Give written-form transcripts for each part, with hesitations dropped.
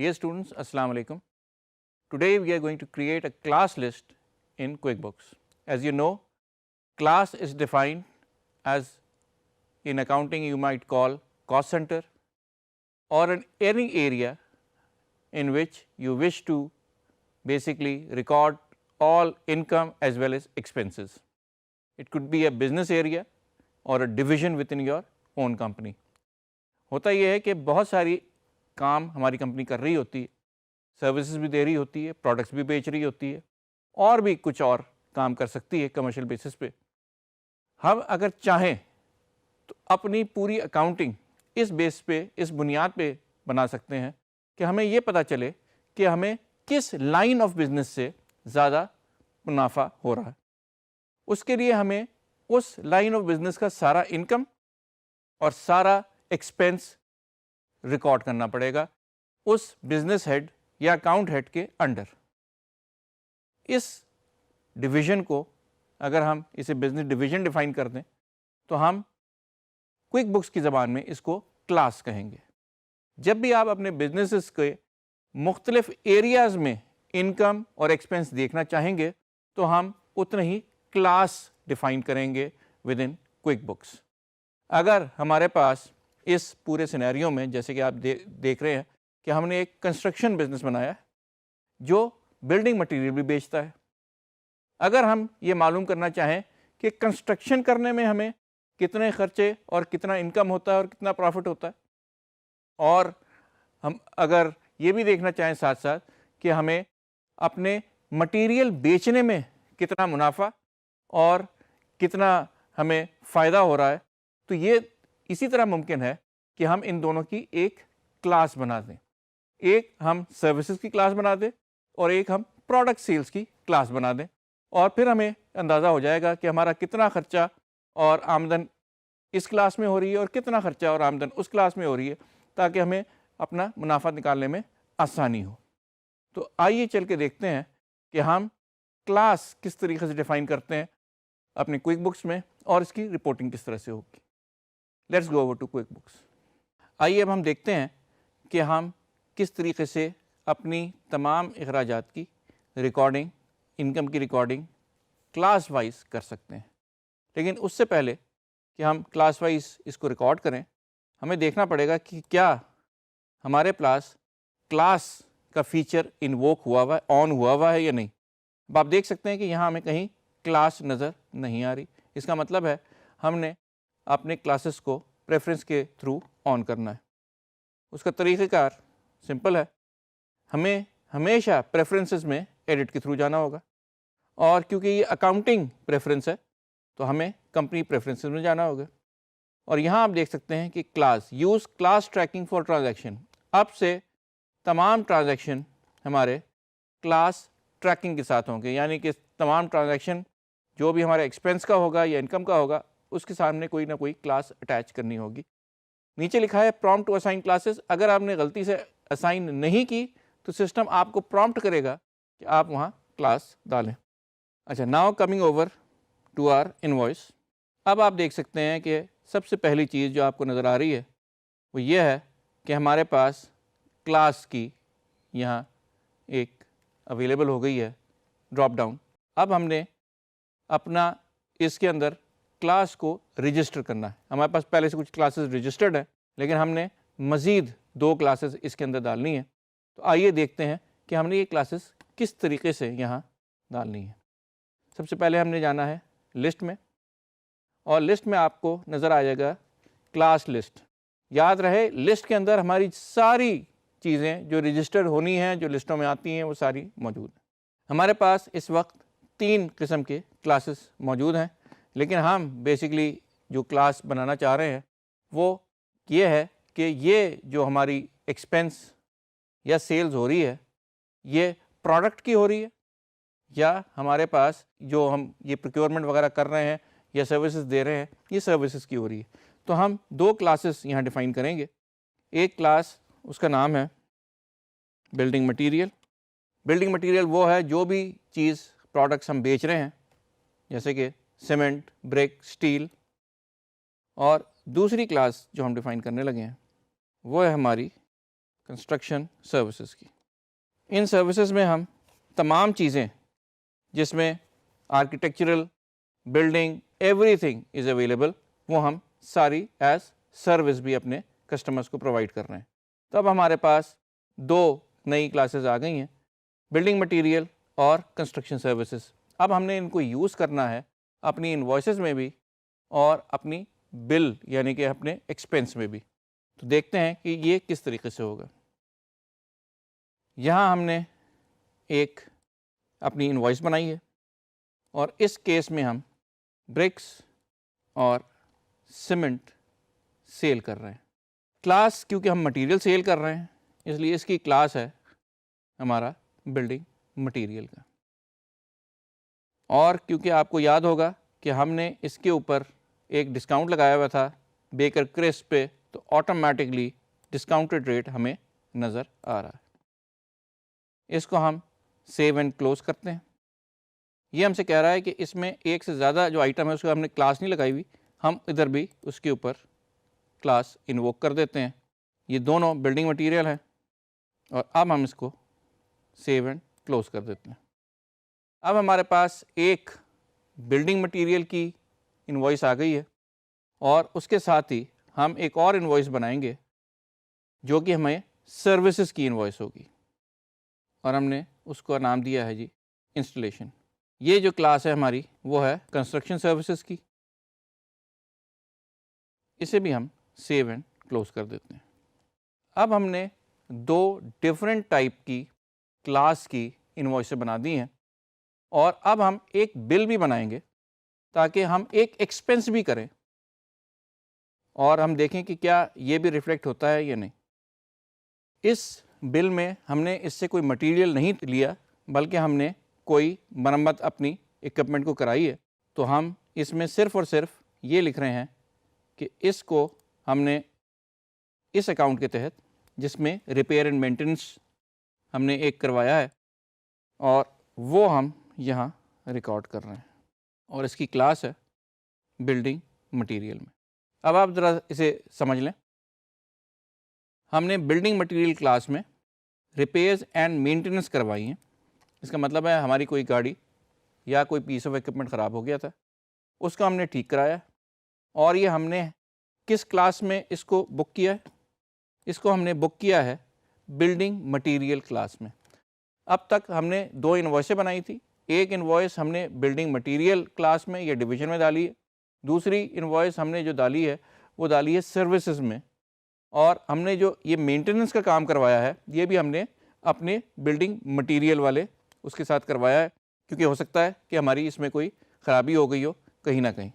Dear students, Assalamu alaikum. Today we are going to create a class list in QuickBooks. As you know, class is defined as, in accounting you might call cost center, or in any area in which you wish to basically record all income as well as expenses. It could be a business area or a division within your own company. ہوتا یہ ہے کہ بہت ساری کام ہماری company کر رہی ہوتی ہے، سروسز بھی دے رہی ہوتی ہے، پروڈکٹس بھی بیچ رہی ہوتی ہے، اور بھی کچھ اور کام کر سکتی ہے کمرشل بیسس پہ. ہم اگر چاہیں تو اپنی پوری اکاؤنٹنگ اس بیس پہ، اس بنیاد پہ بنا سکتے ہیں کہ ہمیں یہ پتہ چلے کہ ہمیں کس لائن آف بزنس سے زیادہ منافع ہو رہا ہے. اس کے لیے ہمیں اس لائن آف بزنس کا سارا انکم اور سارا ایکسپینس ریکارڈ کرنا پڑے گا اس بزنس ہیڈ یا اکاؤنٹ ہیڈ کے انڈر. اس ڈویژن کو اگر ہم اسے بزنس ڈویژن ڈیفائن کر دیں تو ہم کوئک بکس کی زبان میں اس کو کلاس کہیں گے. جب بھی آپ اپنے بزنسز کے مختلف ایریاز میں انکم اور ایکسپینس دیکھنا چاہیں گے تو ہم اتنا ہی کلاس ڈیفائن کریں گے ود ان کوئک بکس. اگر ہمارے پاس اس پورے سینیریو میں، جیسے کہ آپ دیکھ رہے ہیں کہ ہم نے ایک کنسٹرکشن بزنس بنایا ہے جو بلڈنگ مٹیریل بھی بیچتا ہے. اگر ہم یہ معلوم کرنا چاہیں کہ کنسٹرکشن کرنے میں ہمیں کتنے خرچے اور کتنا انکم ہوتا ہے اور کتنا پروفٹ ہوتا ہے، اور ہم اگر یہ بھی دیکھنا چاہیں ساتھ ساتھ کہ ہمیں اپنے مٹیریل بیچنے میں کتنا منافع اور کتنا ہمیں فائدہ ہو رہا ہے، تو یہ اسی طرح ممکن ہے کہ ہم ان دونوں کی ایک کلاس بنا دیں. ایک ہم سروسز کی کلاس بنا دیں اور ایک ہم پروڈکٹ سیلز کی کلاس بنا دیں، اور پھر ہمیں اندازہ ہو جائے گا کہ ہمارا کتنا خرچہ اور آمدن اس کلاس میں ہو رہی ہے اور کتنا خرچہ اور آمدن اس کلاس میں ہو رہی ہے، تاکہ ہمیں اپنا منافع نکالنے میں آسانی ہو. تو آئیے چل کے دیکھتے ہیں کہ ہم کلاس کس طریقے سے ڈیفائن کرتے ہیں اپنے کوئک بکس میں اور اس کی رپورٹنگ کس طرح سے ہوگی. Let's go over to QuickBooks. آئیے اب ہم دیکھتے ہیں کہ ہم کس طریقے سے اپنی تمام اخراجات کی ریکارڈنگ، انکم کی ریکارڈنگ کلاس وائز کر سکتے ہیں. لیکن اس سے پہلے کہ ہم کلاس وائز اس کو ریکارڈ کریں، ہمیں دیکھنا پڑے گا کہ کیا ہمارے پاس کلاس کا فیچر انووک ہوا ہوا ہے، آن ہوا ہوا ہے یا نہیں. اب آپ دیکھ سکتے ہیں کہ یہاں ہمیں کہیں کلاس نظر نہیں آ رہی. اس کا مطلب ہے ہم نے اپنے کلاسز کو پریفرنس کے تھرو آن کرنا ہے. اس کا طریقہ کار سمپل ہے، ہمیں ہمیشہ پریفرنسز میں ایڈٹ کے تھرو جانا ہوگا، اور کیونکہ یہ اکاؤنٹنگ پریفرنس ہے تو ہمیں کمپنی پریفرنسز میں جانا ہوگا. اور یہاں آپ دیکھ سکتے ہیں کہ class use class tracking for transaction. اب سے تمام ٹرانزیکشن ہمارے کلاس ٹریکنگ کے ساتھ ہوں گے، یعنی کہ تمام ٹرانزیکشن جو بھی ہمارے ایکسپینس کا ہوگا یا انکم کا ہوگا اس کے سامنے کوئی نہ کوئی کلاس اٹیچ کرنی ہوگی. نیچے لکھا ہے پرومپٹ ٹو اسائن کلاسز. اگر آپ نے غلطی سے اسائن نہیں کی تو سسٹم آپ کو پرومپٹ کرے گا کہ آپ وہاں کلاس ڈالیں. اچھا، now coming over to our invoice. اب آپ دیکھ سکتے ہیں کہ سب سے پہلی چیز جو آپ کو نظر آ رہی ہے وہ یہ ہے کہ ہمارے پاس کلاس کی یہاں ایک اویلیبل ہو گئی ہے ڈراپ ڈاؤن. اب ہم نے اپنا اس کے اندر کلاس کو رجسٹر کرنا ہے. ہمارے پاس پہلے سے کچھ کلاسز رجسٹرڈ ہیں، لیکن ہم نے مزید 2 کلاسز اس کے اندر ڈالنی ہیں. تو آئیے دیکھتے ہیں کہ ہم نے یہ کلاسز کس طریقے سے یہاں ڈالنی ہیں. سب سے پہلے ہم نے جانا ہے لسٹ میں، اور لسٹ میں آپ کو نظر آ جائے گا کلاس لسٹ. یاد رہے لسٹ کے اندر ہماری ساری چیزیں جو رجسٹر ہونی ہیں، جو لسٹوں میں آتی ہیں، وہ ساری موجود ہیں. ہمارے پاس اس وقت 3 قسم کے کلاسز موجود ہیں، لیکن ہم بیسکلی جو کلاس بنانا چاہ رہے ہیں وہ یہ ہے کہ یہ جو ہماری ایکسپینس یا سیلز ہو رہی ہے یہ پروڈکٹ کی ہو رہی ہے، یا ہمارے پاس جو ہم یہ پروکیورمنٹ وغیرہ کر رہے ہیں یا سروسز دے رہے ہیں یہ سروسز کی ہو رہی ہے. تو ہم 2 کلاسز یہاں ڈیفائن کریں گے. ایک کلاس اس کا نام ہے بلڈنگ مٹیریل. بلڈنگ مٹیریل وہ ہے جو بھی چیز پروڈکٹس ہم بیچ رہے ہیں، جیسے کہ سیمنٹ، بریک، اسٹیل. اور دوسری کلاس جو ہم ڈیفائن کرنے لگے ہیں وہ ہے ہماری کنسٹرکشن سروسز کی. ان سروسز میں ہم تمام چیزیں جس میں architectural, building, every thing is available, وہ ہم ساری ایز سروس بھی اپنے کسٹمرز کو پرووائڈ کر رہے ہیں. تو اب ہمارے پاس 2 نئی کلاسز آ گئی ہیں، بلڈنگ مٹیریل اور کنسٹرکشن سروسز. اب ہم نے ان کو یوز کرنا ہے اپنی انوائسز میں بھی اور اپنی بل یعنی کہ اپنے ایکسپینس میں بھی. تو دیکھتے ہیں کہ یہ کس طریقے سے ہوگا. یہاں ہم نے ایک اپنی انوائس بنائی ہے اور اس کیس میں ہم برکس اور سیمنٹ سیل کر رہے ہیں. کلاس کیونکہ ہم مٹیریل سیل کر رہے ہیں اس لیے اس کی کلاس ہے ہمارا بلڈنگ مٹیریل کا. اور کیونکہ آپ کو یاد ہوگا کہ ہم نے اس کے اوپر ایک ڈسکاؤنٹ لگایا ہوا تھا بیکر کرسپ پہ، تو آٹومیٹکلی ڈسکاؤنٹڈ ریٹ ہمیں نظر آ رہا ہے. اس کو ہم سیو اینڈ کلوز کرتے ہیں. یہ ہم سے کہہ رہا ہے کہ اس میں ایک سے زیادہ جو آئٹم ہے اس کو ہم نے کلاس نہیں لگائی ہوئی، ہم ادھر بھی اس کے اوپر کلاس انووک کر دیتے ہیں. یہ دونوں بلڈنگ مٹیریل ہیں اور اب ہم اس کو سیو اینڈ کلوز کر دیتے ہیں. اب ہمارے پاس ایک بلڈنگ مٹیریل کی انوائس آ گئی ہے اور اس کے ساتھ ہی ہم ایک اور انوائس بنائیں گے جو کہ ہمیں سروسز کی انوائس ہوگی اور ہم نے اس کو نام دیا ہے جی انسٹالیشن. یہ جو کلاس ہے ہماری وہ ہے کنسٹرکشن سروسز کی. اسے بھی ہم سیو اینڈ کلوز کر دیتے ہیں. اب ہم نے 2 ڈفرینٹ ٹائپ کی کلاس کی انوائسیں بنا دی ہیں اور اب ہم ایک بل بھی بنائیں گے تاکہ ہم ایک ایکسپنس بھی کریں اور ہم دیکھیں کہ کیا یہ بھی ریفلیکٹ ہوتا ہے یا نہیں. اس بل میں ہم نے اس سے کوئی مٹیریل نہیں لیا بلکہ ہم نے کوئی مرمت اپنی اکوپمنٹ کو کرائی ہے. تو ہم اس میں صرف اور صرف یہ لکھ رہے ہیں کہ اس کو ہم نے اس اکاؤنٹ کے تحت جس میں ریپیئر اینڈ مینٹیننس ہم نے ایک کروایا ہے اور وہ ہم یہاں ریکارڈ کر رہے ہیں اور اس کی کلاس ہے بلڈنگ مٹیریل میں. اب آپ ذرا اسے سمجھ لیں. ہم نے بلڈنگ مٹیریل کلاس میں ریپیئرز اینڈ مینٹیننس کروائی ہیں. اس کا مطلب ہے ہماری کوئی گاڑی یا کوئی پیس آف ایکوپمنٹ خراب ہو گیا تھا، اس کو ہم نے ٹھیک کرایا اور یہ ہم نے کس کلاس میں اس کو بک کیا ہے؟ اس کو ہم نے بک کیا ہے بلڈنگ مٹیریل کلاس میں. اب تک ہم نے 2 انوائسیں بنائی تھی. ایک انوائس ہم نے بلڈنگ مٹیریل کلاس میں یا ڈویژن میں ڈالی ہے، دوسری انوائس ہم نے جو ڈالی ہے وہ ڈالی ہے سروسز میں، اور ہم نے جو یہ مینٹیننس کا کام کروایا ہے یہ بھی ہم نے اپنے بلڈنگ مٹیریل والے اس کے ساتھ کروایا ہے کیونکہ ہو سکتا ہے کہ ہماری اس میں کوئی خرابی ہو گئی ہو کہیں نہ کہیں.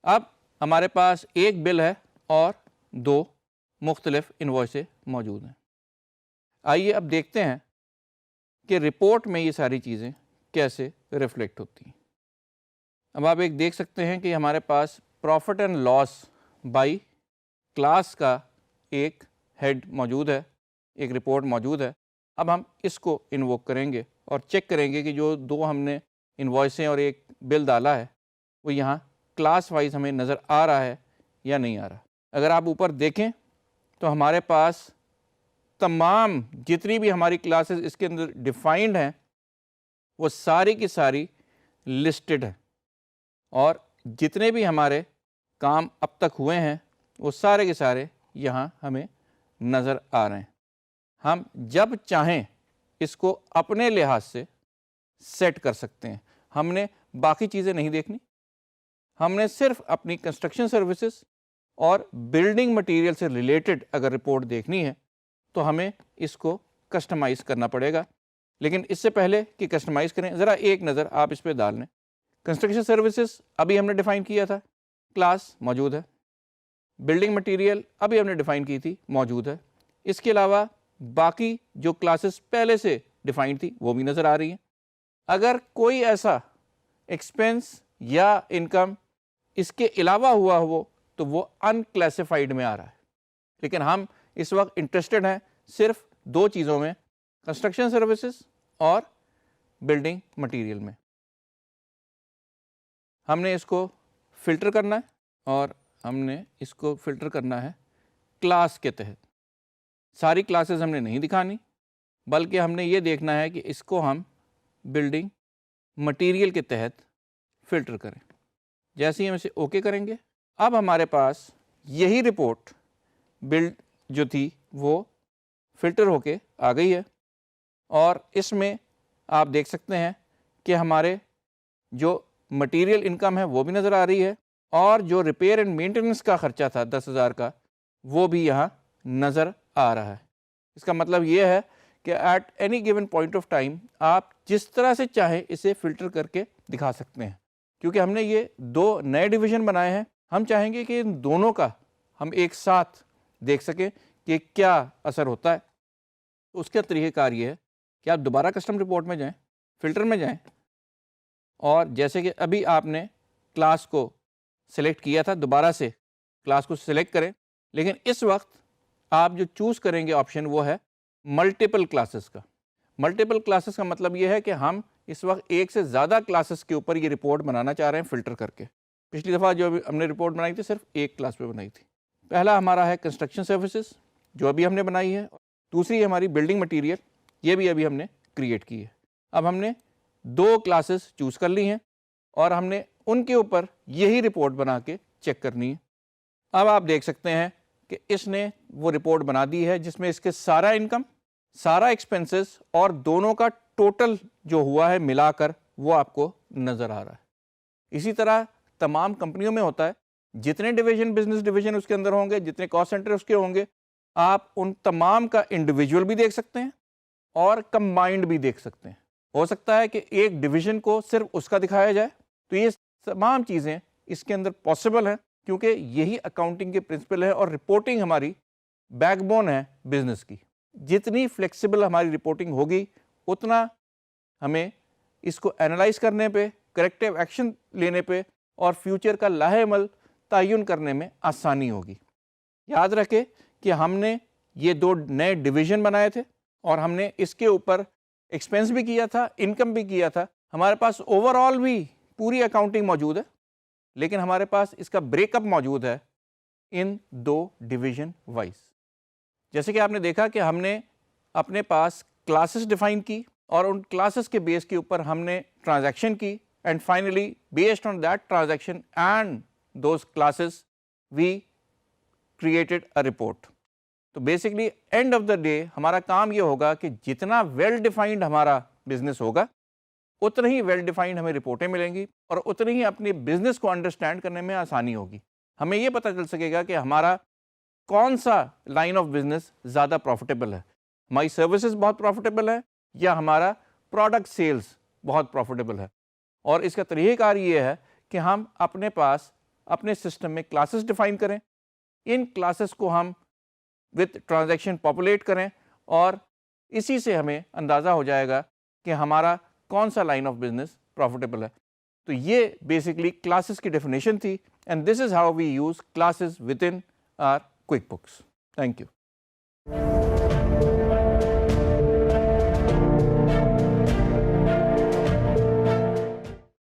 اب ہمارے پاس ایک بل ہے اور 2 مختلف انوائسیں موجود ہیں. آئیے اب دیکھتے ہیں کہ رپورٹ میں یہ ساری چیزیں کیسے ریفلیکٹ ہوتی ہیں. اب آپ ایک دیکھ سکتے ہیں کہ ہمارے پاس profit and loss by class کا ایک ہیڈ موجود ہے، ایک رپورٹ موجود ہے. اب ہم اس کو انووک کریں گے اور چیک کریں گے کہ جو 2 ہم نے انوائسیں اور ایک بل ڈالا ہے وہ یہاں کلاس وائز ہمیں نظر آ رہا ہے یا نہیں آ رہا. اگر آپ اوپر دیکھیں تو ہمارے پاس تمام جتنی بھی ہماری کلاسز اس کے اندر ڈیفائنڈ ہیں وہ ساری کی ساری لسٹڈ ہیں اور جتنے بھی ہمارے کام اب تک ہوئے ہیں وہ سارے کے سارے یہاں ہمیں نظر آ رہے ہیں. ہم جب چاہیں اس کو اپنے لحاظ سے سیٹ کر سکتے ہیں. ہم نے باقی چیزیں نہیں دیکھنی، ہم نے صرف اپنی کنسٹرکشن سروسز اور بلڈنگ مٹیریل سے ریلیٹڈ اگر رپورٹ دیکھنی ہے تو ہمیں اس کو کسٹمائز کرنا پڑے گا. لیکن اس سے پہلے کہ کسٹمائز کریں ذرا ایک نظر آپ اس پہ ڈال لیں. کنسٹرکشن سروسز ابھی ہم نے ڈیفائن کیا تھا، کلاس موجود ہے. بلڈنگ مٹیریل ابھی ہم نے ڈیفائن کی تھی، موجود ہے. اس کے علاوہ باقی جو کلاسز پہلے سے ڈیفائن تھی وہ بھی نظر آ رہی ہیں. اگر کوئی ایسا ایکسپنس یا انکم اس کے علاوہ ہوا ہو تو وہ ان کلاسیفائڈ میں آ رہا ہے. لیکن ہم اس وقت انٹرسٹڈ ہیں صرف 2 چیزوں میں، کنسٹرکشن سروسز اور بلڈنگ مٹیریل میں. ہم نے اس کو فلٹر کرنا ہے اور ہم نے اس کو فلٹر کرنا ہے کلاس کے تحت. ساری کلاسز ہم نے نہیں دکھانی، بلکہ ہم نے یہ دیکھنا ہے کہ اس کو ہم بلڈنگ مٹیریل کے تحت فلٹر کریں۔ جیسے ہی ہم اسے اوکے کریں گے، اب ہمارے پاس یہی رپورٹ بلڈ جو تھی وہ فلٹر ہو کے آ گئی ہے، اور اس میں آپ دیکھ سکتے ہیں کہ ہمارے جو مٹیریل انکم ہے وہ بھی نظر آ رہی ہے، اور جو ریپیئر اینڈ مینٹیننس کا خرچہ تھا 10,000 کا وہ بھی یہاں نظر آ رہا ہے۔ اس کا مطلب یہ ہے کہ at any given point of time آپ جس طرح سے چاہیں اسے فلٹر کر کے دکھا سکتے ہیں۔ کیونکہ ہم نے یہ 2 نئے ڈویژن بنائے ہیں، ہم چاہیں گے کہ ان دونوں کا ہم ایک ساتھ دیکھ سکیں کہ کیا اثر ہوتا ہے۔ اس کا طریقہ کار یہ ہے کہ آپ دوبارہ کسٹم رپورٹ میں جائیں، فلٹر میں جائیں، اور جیسے کہ ابھی آپ نے کلاس کو سلیکٹ کیا تھا، دوبارہ سے کلاس کو سلیکٹ کریں، لیکن اس وقت آپ جو چوز کریں گے آپشن وہ ہے ملٹیپل کلاسز کا۔ ملٹیپل کلاسز کا مطلب یہ ہے کہ ہم اس وقت ایک سے زیادہ کلاسز کے اوپر یہ رپورٹ بنانا چاہ رہے ہیں فلٹر کر کے۔ پچھلی دفعہ جو ہم نے رپورٹ بنائی تھی صرف ایک کلاس پہ بنائی تھی۔ پہلا ہمارا ہے کنسٹرکشن سروسز جو ابھی ہم نے بنائی ہے، دوسری ہماری بلڈنگ مٹیریل، یہ بھی ابھی ہم نے کریٹ کی ہے۔ اب ہم نے 2 کلاسز چوز کر لی ہیں اور ہم نے ان کے اوپر یہی رپورٹ بنا کے چیک کرنی ہے۔ اب آپ دیکھ سکتے ہیں کہ اس نے وہ رپورٹ بنا دی ہے جس میں اس کے سارا انکم، سارا ایکسپنسز اور دونوں کا ٹوٹل جو ہوا ہے ملا کر وہ آپ کو نظر آ رہا ہے۔ اسی طرح تمام کمپنیوں میں ہوتا ہے، جتنے ڈویژن بزنس ڈویژن اس کے اندر ہوں گے، جتنے کاسٹ سینٹر اس کے ہوں گے، آپ ان تمام کا انڈیویجول بھی دیکھ سکتے ہیں اور کمبائنڈ بھی دیکھ سکتے ہیں۔ ہو سکتا ہے کہ ایک ڈویژن کو صرف اس کا دکھایا جائے، تو یہ تمام چیزیں اس کے اندر پاسبل ہیں، کیونکہ یہی اکاؤنٹنگ کے پرنسپل ہے اور رپورٹنگ ہماری بیک بون ہے بزنس کی۔ جتنی فلیکسیبل ہماری رپورٹنگ ہوگی اتنا ہمیں اس کو اینالائز کرنے پہ، کریکٹیو ایکشن لینے پہ اور فیوچر کا لاہے عمل تعین کرنے میں آسانی ہوگی۔ یاد رکھیں کہ ہم نے یہ 2 نئے ڈویژن بنائے تھے اور ہم نے اس کے اوپر ایکسپینس بھی کیا تھا، انکم بھی کیا تھا۔ ہمارے پاس اوور آل بھی پوری اکاؤنٹنگ موجود ہے، لیکن ہمارے پاس اس کا بریک اپ موجود ہے ان 2 ڈویژن وائز۔ جیسے کہ آپ نے دیکھا کہ ہم نے اپنے پاس کلاسز ڈیفائن کی اور ان کلاسز کے بیس کے اوپر ہم نے ٹرانزیکشن کی، and finally based on that transaction and those classes we created a report. تو basically end of the day ہمارا کام یہ ہوگا کہ جتنا ویل ڈیفائنڈ ہمارا بزنس ہوگا اتنا ہی ویل ڈیفائنڈ ہمیں رپورٹیں ملیں گی اور اتنی ہی اپنے بزنس کو انڈرسٹینڈ کرنے میں آسانی ہوگی۔ ہمیں یہ پتہ چل سکے گا کہ ہمارا کون سا لائن آف بزنس زیادہ پروفیٹیبل ہے، ہماری سروسز بہت پروفیٹیبل ہے یا ہمارا پروڈکٹ سیلز بہت پروفیٹیبل ہے۔ اور اس کا طریقہ کار یہ ہے کہ ہم اپنے پاس اپنے سسٹم میں کلاسز ڈیفائن کریں، ان کلاسز کو ہم وتھ ٹرانزیکشن پاپولیٹ کریں، اور اسی سے ہمیں اندازہ ہو جائے گا کہ ہمارا کون سا لائن آف بزنس پروفیٹیبل ہے۔ تو یہ بیسکلی کلاسز کی ڈیفینیشن تھی، and this is how we use classes within our QuickBooks. Thank you.